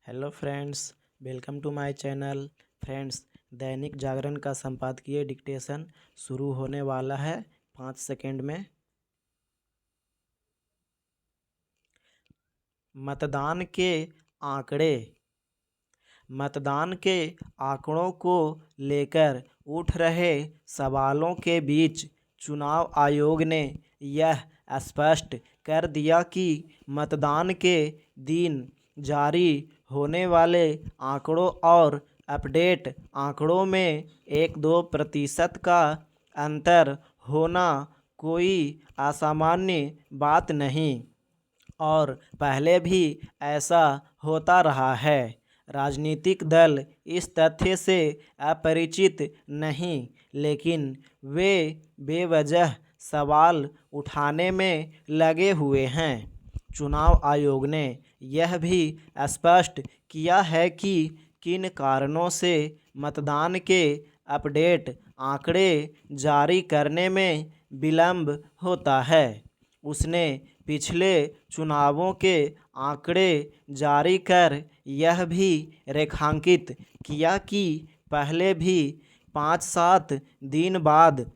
Hello friends, welcome to my channel. Friends, Dainik Jagran का संपादकीय dictation शुरू होने वाला है 5 सेकेंड में। मतदान के आंकड़े। मतदान के आंकड़ों को लेकर उठ रहे सवालों के बीच चुनाव आयोग ने यह स्पष्ट कर दिया कि मतदान के दिन जारी होने वाले आंकड़ों और अपडेट आंकड़ों में 1-2% का अंतर होना कोई असामान्य बात नहीं और पहले भी ऐसा होता रहा है। राजनीतिक दल इस तथ्य से अपरिचित नहीं, लेकिन वे बेवजह सवाल उठाने में लगे हुए हैं। चुनाव आयोग ने यह भी स्पष्ट किया है कि किन कारणों से मतदान के अपडेट आंकड़े जारी करने में विलंब होता है। उसने पिछले चुनावों के आंकड़े जारी कर यह भी रेखांकित किया कि पहले भी 5-7 दिन बाद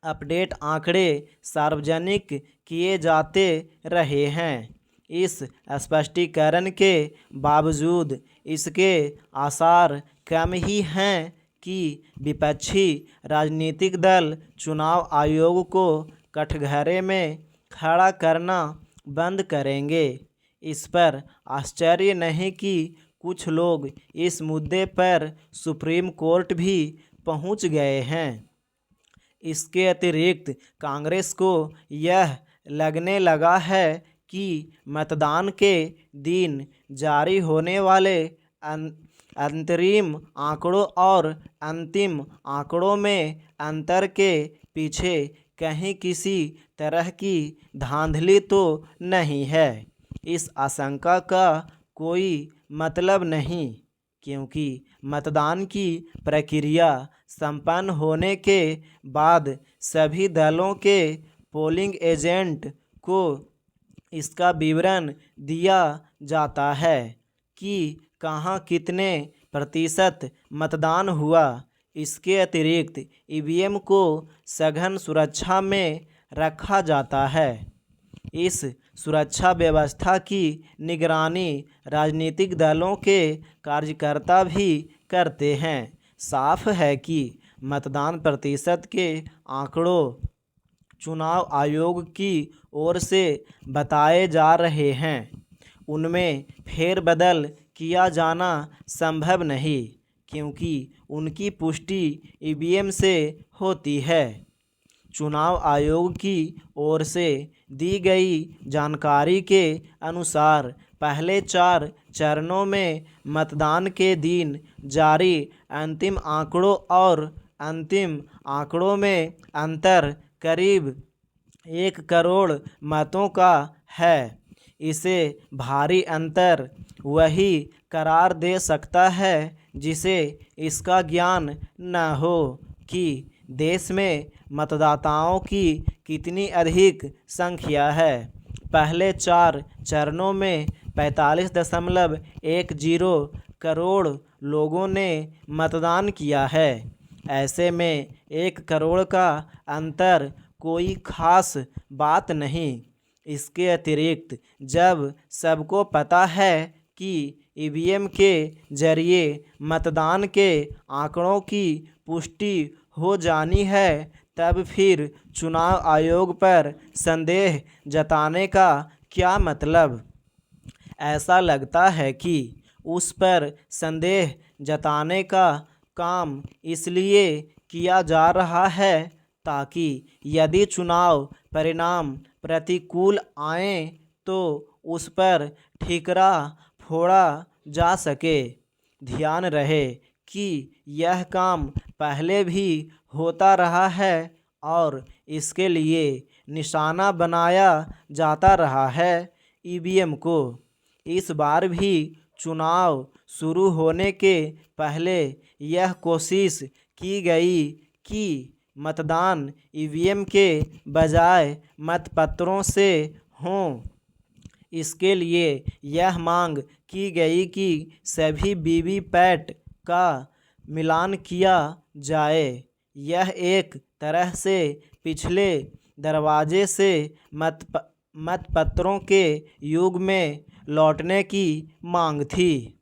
अपडेट आंकड़े सार्वजनिक किए जाते रहे हैं। इस स्पष्टीकरण के बावजूद इसके आसार कम ही हैं कि विपक्षी राजनीतिक दल चुनाव आयोग को कठघरे में खड़ा करना बंद करेंगे। इस पर आश्चर्य नहीं कि कुछ लोग इस मुद्दे पर सुप्रीम कोर्ट भी पहुंच गए हैं। इसके अतिरिक्त कांग्रेस को यह लगने लगा है कि मतदान के दिन जारी होने वाले अंतरिम आंकड़ों और अंतिम आंकड़ों में अंतर के पीछे कहीं किसी तरह की धांधली तो नहीं है। इस आशंका का कोई मतलब नहीं, क्योंकि मतदान की प्रक्रिया संपन्न होने के बाद सभी दलों के पोलिंग एजेंट को इसका विवरण दिया जाता है कि कहाँ कितने प्रतिशत मतदान हुआ। इसके अतिरिक्त ईवीएम को सघन सुरक्षा में रखा जाता है। इस सुरक्षा व्यवस्था की निगरानी राजनीतिक दलों के कार्यकर्ता भी करते हैं। साफ है कि मतदान प्रतिशत के आंकड़ों चुनाव आयोग की ओर से बताए जा रहे हैं। उनमें फेरबदल किया जाना संभव नहीं, क्योंकि उनकी पुष्टि ईवीएम से होती है। चुनाव आयोग की ओर से दी गई जानकारी के अनुसार पहले 4 चरणों में मतदान के दिन जारी अंतिम आंकड़ों और अंतिम आंकड़ों में अंतर करीब 1 करोड़ मतों का है। इसे भारी अंतर वही करार दे सकता है जिसे इसका ज्ञान न हो कि देश में मतदाताओं की कितनी अधिक संख्या है। पहले 4 चरणों में 45.10 करोड़ लोगों ने मतदान किया है। ऐसे में 1 करोड़ का अंतर कोई खास बात नहीं। इसके अतिरिक्त जब सबको पता है कि ईवीएम के जरिए मतदान के आंकड़ों की पुष्टि हो जानी है, तब फिर चुनाव आयोग पर संदेह जताने का क्या मतलब। ऐसा लगता है कि उस पर संदेह जताने का काम इसलिए किया जा रहा है ताकि यदि चुनाव परिणाम प्रतिकूल आए तो उस पर ठीकरा फोड़ा जा सके। ध्यान रहे कि यह काम पहले भी होता रहा है और इसके लिए निशाना बनाया जाता रहा है ईवीएम को। इस बार भी चुनाव शुरू होने के पहले यह कोशिश की गई कि मतदान ईवीएम के बजाय मतपत्रों से हों। इसके लिए यह मांग की गई कि सभी वीवीपैट का मिलान किया जाए। यह एक तरह से पिछले दरवाजे से मतपत्रों के युग में लौटने की मांग थी।